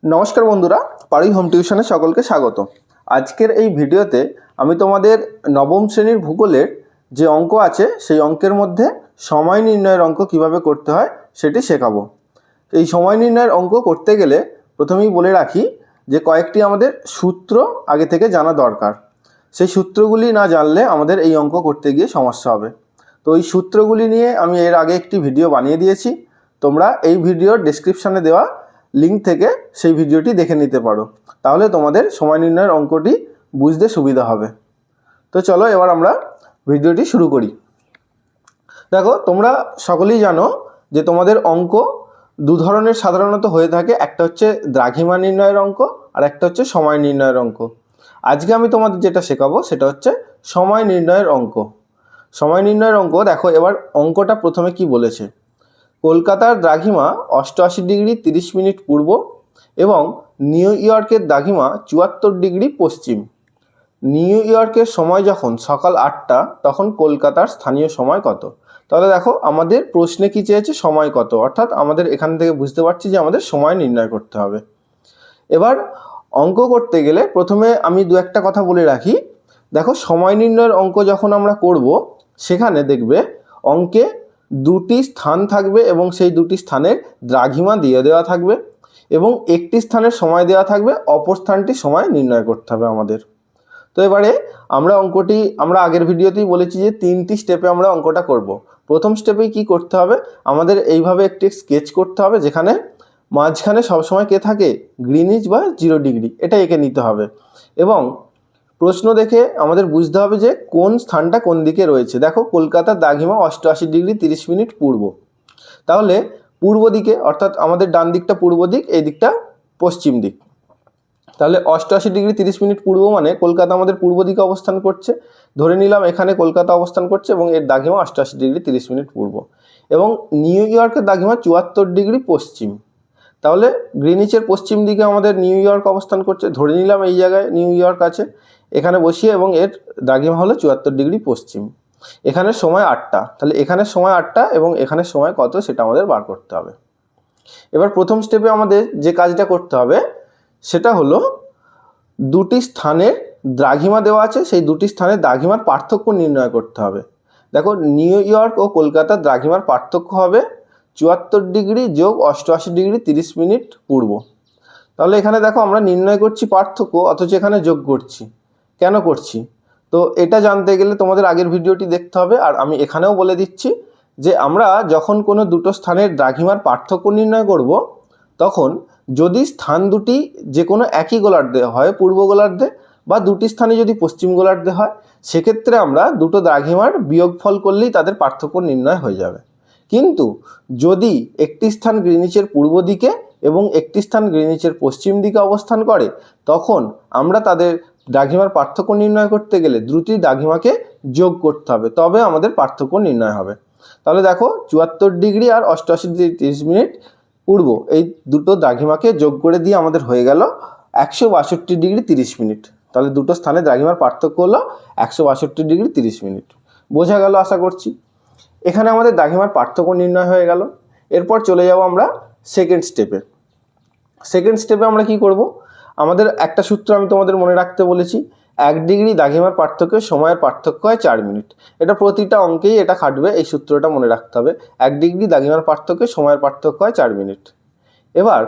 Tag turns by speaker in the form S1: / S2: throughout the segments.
S1: নমস্কার বন্ধুরা, পারি হোম টিউশনে সকলকে স্বাগত। আজকের এই ভিডিওতে আমি তোমাদের নবম শ্রেণীর ভূগোলের যে অঙ্ক আছে সেই অঙ্কের মধ্যে সময় নির্ণয়ের অঙ্ক কিভাবে করতে হয় সেটি শেখাবো। এই সময় নির্ণয়ের অঙ্ক করতে গেলে প্রথমেই বলে রাখি যে কয়েকটি আমাদের সূত্র আগে থেকে জানা দরকার। সেই সূত্রগুলি না জানলে আমাদের এই অঙ্ক করতে গিয়ে সমস্যা হবে। তো এই সূত্রগুলি নিয়ে আমি এর আগে একটি ভিডিও বানিয়ে দিয়েছি, তোমরা এই ভিডিওর ডেসক্রিপশানে দেওয়া লিঙ্ক থেকে সেই ভিডিওটি দেখে নিতে পারো, তাহলে তোমাদের সময় নির্ণয়ের অঙ্কটি বুঝতে সুবিধা হবে। তো চলো এবার আমরা ভিডিওটি শুরু করি। দেখো, তোমরা সকলেই জানো যে তোমাদের অঙ্ক দু ধরনের সাধারণত হয়ে থাকে, একটা হচ্ছে দ্রাঘিমা নির্ণয়ের অঙ্ক আর একটা হচ্ছে সময় নির্ণয়ের অঙ্ক। আজকে আমি তোমাদের যেটা শেখাবো সেটা হচ্ছে সময় নির্ণয়ের অঙ্ক। সময় নির্ণয়ের অঙ্ক দেখো, এবার অঙ্কটা প্রথমে কি বলেছে, কলকাতার দ্রাঘিমা 88 ডিগ্রি 30 মিনিট পূর্ব এবং নিউ ইয়র্কের দ্রাঘিমা 74 ডিগ্রি পশ্চিম। নিউ ইয়র্কের সময় যখন সকাল 8টা, তখন কলকাতার স্থানীয় সময় কত? তাহলে দেখো, আমাদের প্রশ্নে কি চেয়েছে, সময় কত, অর্থাৎ আমাদের এখান থেকে বুঝতে পারছি যে আমাদের সময় নির্ণয় করতে হবে। এবার অঙ্ক করতে গেলে প্রথমে আমি দু একটা কথা বলে রাখি। দেখো, সময় নির্ণয়ের অঙ্ক যখন আমরা করব, সেখানে দেখবে অঙ্কে দুটি স্থান থাকবে এবং সেই দুটি স্থানের দ্রাঘিমা দিয়ে দেওয়া থাকবে এবং একটি স্থানের সময় দেওয়া থাকবে, অপর স্থানটি সময় নির্ণয় করতে হবে আমাদের। তো এবারে আমরা আগের ভিডিওতেই বলেছি যে 3টি স্টেপে আমরা অঙ্কটা করব। প্রথম স্টেপেই কি করতে হবে, আমাদের এইভাবে একটি স্কেচ করতে হবে যেখানে মাঝখানে সবসময় কে থাকে, গ্রিনিচ বা 0 ডিগ্রি, এটা এঁকে নিতে হবে এবং প্রশ্ন দেখে আমাদের বুঝতে হবে যে কোন স্থানটা কোন দিকে রয়েছে। দেখো, কলকাতার দ্রাঘিমা 88 ডিগ্রি 30 মিনিট পূর্ব, তাহলে পূর্ব দিকে, অর্থাৎ আমাদের ডান দিকটা পূর্ব দিক, এই দিকটা পশ্চিম দিক। তাহলে 88 ডিগ্রি 30 মিনিট পূর্ব মানে কলকাতা আমাদের পূর্ব দিকে অবস্থান করছে, ধরে নিলাম এখানে কলকাতা অবস্থান করছে এবং এর দ্রাঘিমা 88 ডিগ্রি 30 মিনিট পূর্ব। এবং নিউ ইয়র্কের দ্রাঘিমা 74 ডিগ্রি পশ্চিম, তাহলে গ্রিনিচের পশ্চিম দিকে আমাদের নিউ ইয়র্ক অবস্থান করছে, ধরে নিলাম এই জায়গায় নিউ ইয়র্ক আছে, এখানে বসিয়ে, এবং এর দ্রাঘিমা হলো 74 ডিগ্রি পশ্চিম। এখানে সময় 8টা, তাহলে এখানে সময় 8টা এবং এখানে সময় কত সেটা আমাদের বার করতে হবে। এবার প্রথম স্টেপে আমাদের যে কাজটা করতে হবে সেটা হলো দুটি স্থানের দ্রাঘিমা দেওয়া আছে, সেই দুটি স্থানের দ্রাঘিমার পার্থক্য নির্ণয় করতে হবে। দেখো, নিউ ইয়র্ক ও কলকাতার দ্রাঘিমার পার্থক্য হবে 74 ডিগ্রি যোগ 88 ডিগ্রি 30 মিনিট পূর্ব। তাহলে এখানে দেখো, আমরা নির্ণয় করছি পার্থক্য, অথচ এখানে যোগ করছি। কেন করছি? তো এটা জানতে গেলে তোমাদের আগের ভিডিওটি দেখতে হবে। আর আমি এখানেও বলে দিচ্ছি যে আমরা যখন কোনো দুটো স্থানের দ্রাঘিমার পার্থক্য নির্ণয় করব, তখন যদি স্থান দুটি যে কোনো একই গোলার্ধে হয়, পূর্ব গোলার্ধে, বা দুটি স্থানে যদি পশ্চিম গোলার্ধে হয়, সেক্ষেত্রে আমরা দুটো দ্রাঘিমার বিয়োগফল করলেই তাদের পার্থক্য নির্ণয় হয়ে যাবে। কিন্তু যদি একটি স্থান গ্রিনিচের পূর্ব দিকে এবং একটি স্থান গ্রিনিচের পশ্চিম দিকে অবস্থান করে, তখন আমরা তাদের দ্রাঘিমার পার্থক্য নির্ণয় করতে গেলে দুটি দ্রাঘিমাকে যোগ করতে হবে, তবে আমাদের পার্থক্য নির্ণয় হবে। তাহলে দেখো, 74 ডিগ্রি আর 88 ডিগ্রি 30 মিনিট পূর্ব, এই দুটো দ্রাঘিমাকে যোগ করে দিয়ে আমাদের হয়ে গেল 162 ডিগ্রি 30 মিনিট। তাহলে দুটো স্থানে দ্রাঘিমার পার্থক্য হলো 162 ডিগ্রি 30 মিনিট। বোঝা গেল আশা করছি। এখানে আমাদের দ্রাঘিমার পার্থক্য নির্ণয় হয়ে গেল। এরপর চলে যাব আমরা সেকেন্ড স্টেপে। সেকেন্ড স্টেপে আমরা কি করব, আমাদের একটা সূত্র আমি তোমাদের মনে রাখতে বলেছি, 1 ডিগ্রি দ্রাঘিমার পার্থক্য সময়ের পার্থক্য হয় 4 মিনিট। এটা প্রতিটা অঙ্কেই এটা খাটবে, এই সূত্রটা মনে রাখতে হবে। 1 ডিগ্রি দ্রাঘিমার পার্থক্য সময়ের পার্থক্য হয় 4 মিনিট। এবার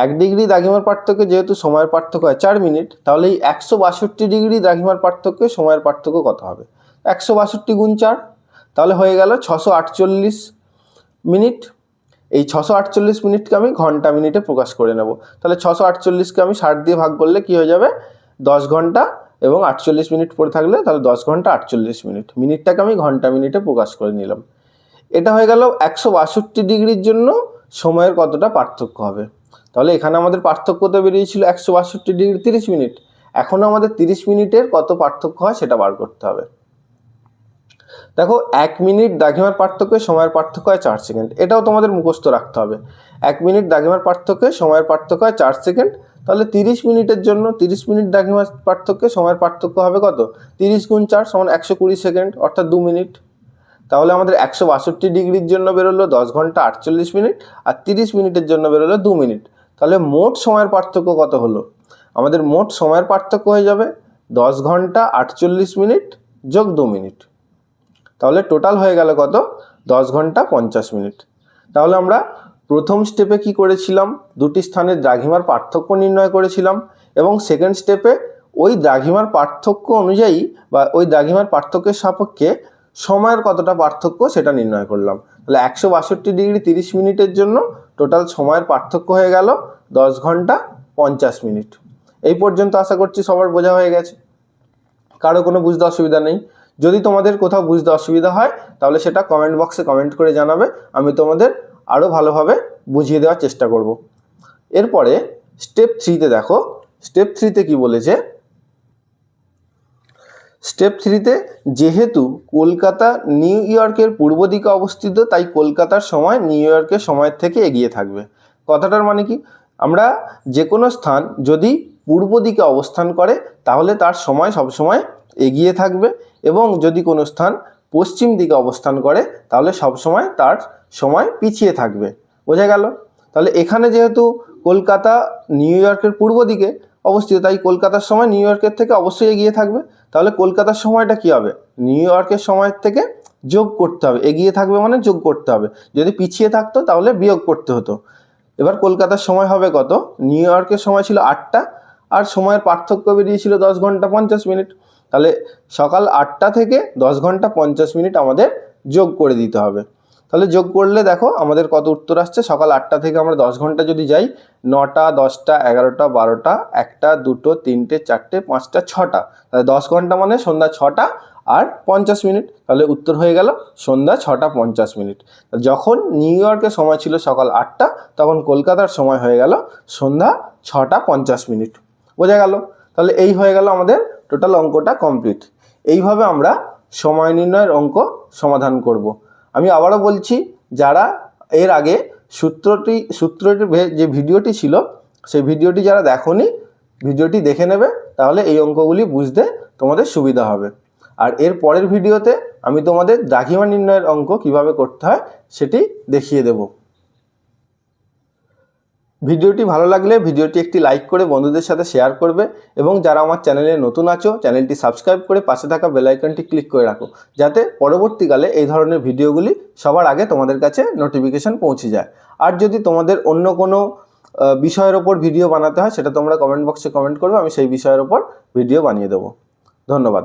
S1: 1 ডিগ্রি দ্রাঘিমার পার্থক্য যেহেতু সময়ের পার্থক্য হয় 4 মিনিট, তাহলে এই 162 ডিগ্রি দ্রাঘিমার পার্থক্য সময়ের পার্থক্য কত হবে? 162 গুণ 4, তাহলে হয়ে গেল 648 মিনিট। এই 648 মিনিটকে আমি ঘন্টা মিনিটে প্রকাশ করে নেব। তাহলে 648কে আমি 60 দিয়ে ভাগ করলে কি হয়ে যাবে, 10 ঘন্টা, এবং 48 মিনিট পরে থাকলে তাহলে 10 ঘন্টা 48 মিনিট। মিনিটটাকে আমি ঘন্টা মিনিটে প্রকাশ করে নিলাম। এটা হয়ে গেল 162 ডিগ্রির জন্য সময়ের কতটা পার্থক্য হবে। তাহলে এখানে আমাদের পার্থক্যটা বেরিয়েছিল 162 ডিগ্রি 30 মিনিট। এখনও আমাদের 30 মিনিটের কত পার্থক্য হয় সেটা বার করতে হবে। দেখো, 1 মিনিট দ্রাঘিমার পার্থক্যে সময়ের পার্থক্য হয় 4 সেকেন্ড। এটাও তোমাদের মুখস্থ রাখতে হবে। 1 মিনিট দ্রাঘিমার পার্থক্যে সময়ের পার্থক্য হয় 4 সেকেন্ড। তাহলে 30 মিনিটের জন্য 30 মিনিট দ্রাঘিমার পার্থক্যে সময়ের পার্থক্য হবে কত? 30 গুণ 4 সমান 120 সেকেন্ড, অর্থাৎ 2 মিনিট। তাহলে আমাদের 162 ডিগ্রির জন্য বেরোলো 10 ঘন্টা 48 মিনিট, আর 30 মিনিটের জন্য বেরোলো 2 মিনিট। তাহলে মোট সময়ের পার্থক্য কত হলো? আমাদের মোট সময়ের পার্থক্য হয়ে যাবে 10 ঘন্টা 48 মিনিট যোগ 2 মিনিট। তাহলে টোটাল হয়ে গেল কত? 10 ঘন্টা 50 মিনিট। তাহলে আমরা প্রথম স্টেপে কি করেছিলাম? দুটি স্থানের দ্রাঘিমার পার্থক্য নির্ণয় করেছিলাম এবং সেকেন্ড স্টেপে ওই দ্রাঘিমার পার্থক্য অনুযায়ী বা ওই দ্রাঘিমার পার্থক্যের সাপেক্ষে সময়ের কতটা পার্থক্য সেটা নির্ণয় করলাম। তাহলে 162 ডিগ্রি 30 মিনিটের জন্য টোটাল সময়ের পার্থক্য হয়ে গেল 10 ঘন্টা 50 মিনিট। এই পর্যন্ত আশা করছি সবার বোঝা হয়ে গেছে, কারো কোনো বুঝতে অসুবিধা নেই। যদি তোমাদের কোথাও বুঝতে অসুবিধা হয় তাহলে সেটা কমেন্ট বক্সে কমেন্ট করে জানাবে, আমি তোমাদের আরও ভালোভাবে বুঝিয়ে দেওয়ার চেষ্টা করব। এরপরে স্টেপ 3তে দেখো, স্টেপ 3তে কি বলেছে? স্টেপ 3তে যেহেতু কলকাতা নিউ ইয়র্কের পূর্ব দিকে অবস্থিত, তাই কলকাতার সময় নিউ ইয়র্কের সময়ের থেকে এগিয়ে থাকবে। কথাটার মানে কি? আমরা যে কোনো স্থান যদি পূর্ব দিকে অবস্থান করে তাহলে তার সময় সবসময় এগিয়ে থাকবে, এবং যদি কোনো স্থান পশ্চিম দিকে অবস্থান করে তাহলে সবসময় তার সময় পিছিয়ে থাকবে। বোঝা গেল? তাহলে এখানে যেহেতু কলকাতা নিউ ইয়র্কের পূর্ব দিকে অবস্থিত, তাই কলকাতার সময় নিউ ইয়র্কের থেকে অবশ্যই এগিয়ে থাকবে। তাহলে কলকাতার সময়টা কি হবে? নিউ ইয়র্কের সময়ের থেকে যোগ করতে হবে। এগিয়ে থাকবে মানে যোগ করতে হবে, যদি পিছিয়ে থাকতো তাহলে বিয়োগ করতে হতো। এবার কলকাতার সময় হবে কত? নিউ ইয়র্কের সময় ছিল 8টা, আর সময়ের পার্থক্য বেরিয়েছিল 10 ঘন্টা 50 মিনিট। তাহলে সকাল 8টা থেকে 10 ঘন্টা 50 মিনিট আমাদের যোগ করে দিতে হবে। তাহলে যোগ করলে দেখো আমাদের কত উত্তর আসছে। সকাল 8টা থেকে আমরা 10 ঘন্টা যদি যাই, 9টা 10টা 11টা 12টা 1টা 2টো 3টে 4টে 5টা 6টা, তাহলে 10 ঘন্টা মানে সন্ধ্যা 6টা আর 50 মিনিট। তাহলে উত্তর হয়ে গেল সন্ধ্যা 6টা 50 মিনিট। যখন নিউ ইয়র্কের সময় ছিল সকাল 8টা, তখন কলকাতার সময় হয়ে গেল সন্ধ্যা 6টা 50 মিনিট। বোঝা গেল? তাহলে এই হয়ে গেল আমাদের টোটাল অঙ্কটা কমপ্লিট। এইভাবে আমরা সময় নির্ণয়ের অঙ্ক সমাধান করব। আমি আবারও বলছি, যারা এর আগে সূত্রটির যে ভিডিওটি ছিল সেই ভিডিওটি যারা দেখোনি, ভিডিওটি দেখে নেবে, তাহলে এই অঙ্কগুলি বুঝতে তোমাদের সুবিধা হবে। আর এর পরের ভিডিওতে আমি তোমাদের দ্রাঘিমা নির্ণয়ের অঙ্ক কিভাবে করতে হয় সেটি দেখিয়ে দেব। ভিডিওটি ভালো লাগলে ভিডিওটি একটি লাইক করে বন্ধুদের সাথে শেয়ার করবে, এবং যারা আমার চ্যানেলে নতুন আছো চ্যানেলটি সাবস্ক্রাইব করে পাশে থাকা বেল আইকনটি ক্লিক করে রাখো, যাতে পরবর্তীকালে এই ধরনের ভিডিওগুলি সবার আগে তোমাদের কাছে নোটিফিকেশন পৌঁছে যায়। আর যদি তোমাদের অন্য কোনো বিষয়ের ওপর ভিডিও বানাতে হয় সেটা তোমরা কমেন্ট বক্সে কমেন্ট করবে, আমি সেই বিষয়ের ওপর ভিডিও বানিয়ে দেবো। ধন্যবাদ।